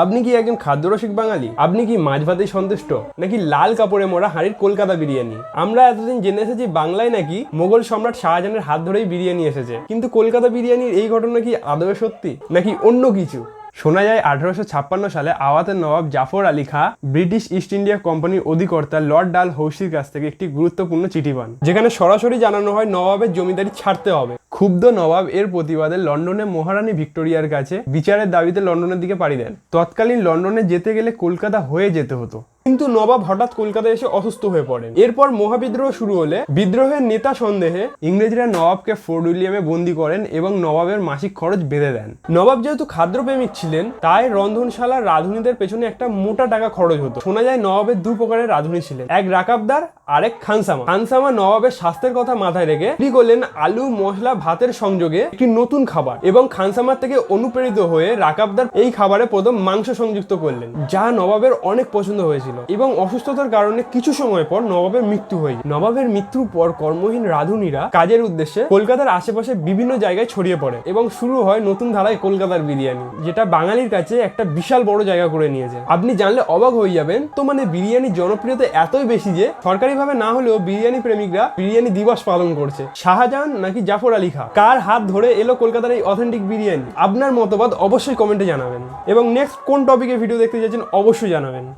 আপনি কি একজন খাদ্যরসিক বাঙালি? আপনি কি মাছ ভাতেই সন্তুষ্ট, নাকি লাল কাপড়ে মোড়া হাঁড়ির কলকাতা বিরিয়ানি? আমরা এতদিন জেনে এসেছি বাংলায় নাকি মোগল সম্রাট শাহজাহানের হাত ধরেই বিরিয়ানি এসেছে, কিন্তু কলকাতা বিরিয়ানির এই ঘটনা কি আদৌ সত্যি নাকি অন্য কিছু? শোনা যায় 1856 সালে আওয়াতের নবাব Jafar Ali Khan British East India কোম্পানির অধিকর্তা লর্ড ডালহৌসির কাছ থেকে একটি গুরুত্বপূর্ণ চিঠি পান, যেখানে সরাসরি জানানো হয় নবাবের জমিদারি ছাড়তে হবে। ক্ষুব্ধ নবাব এর প্রতিবাদে লন্ডনে মহারানী ভিক্টোরিয়ার কাছে বিচারের দাবিতে লন্ডনের দিকে পাড়ি দেন। তৎকালীন লন্ডনে যেতে গেলে কলকাতা হয়ে যেতে হতো, কিন্তু নবাব হঠাৎ কলকাতায় এসে অসুস্থ হয়ে পড়েন। এরপর মহাবিদ্রোহ শুরু হলে বিদ্রোহের নেতা সন্দেহে ইংরেজরা নবাবকে ফোর্ট উইলিয়ামে বন্দী করেন এবং নবাবের মাসিক খরচ বেঁধে দেন। নবাব যেহেতু খাদ্যপ্রেমিক ছিলেন, তাই রন্ধনশালার রাঁধুনিদের পেছনে একটা মোটা টাকা খরচ হতো। শোনা যায় নবাবের দু প্রকারের রাঁধুনি ছিলেন, এক রাকাবদার, আরেক খানসামা। খানসামা নবাবের স্বাস্থ্যের কথা মাথায় রেখে তৈরি করলেন আলু মশলা ভাতের সংযোগে একটি নতুন খাবার, এবং খানসামার থেকে অনুপ্রেরিত হয়ে রাকাবদার এই খাবারে প্রথম মাংস সংযুক্ত করলেন, যা নবাবের অনেক পছন্দ হয়েছিল। এবং অসুস্থতার কারণে কিছু সময় পর নবাবের মৃত্যু হয়ে যায়। নবাবের মৃত্যুর পর কর্মহীন রাঁধুনিরা কাজের উদ্দেশ্যে কলকাতার আশেপাশে বিভিন্ন জায়গায় ছড়িয়ে পড়ে এবং শুরু হয় নতুন ধারায় কলকাতার বিরিয়ানি, যেটা বাঙালির কাছে একটা বিশাল বড় জায়গা করে নিয়েছে। আপনি জানলে অবাক হয়ে যাবেন। তো মানে বিরিয়ানির জনপ্রিয়তা এতই বেশি যে সরকারিভাবে না হলেও বিরিয়ানি প্রেমিকরা বিরিয়ানি দিবস পালন করছে। শাহজাহান নাকি জাফর আলী খাঁ, কার হাত ধরে এলো কলকাতার এই অথেন্টিক বিরিয়ানি? আপনার মতবাদ অবশ্যই কমেন্টে জানাবেন, এবং নেক্সট কোন টপিকে ভিডিও দেখতে চাইছেন অবশ্যই জানাবেন।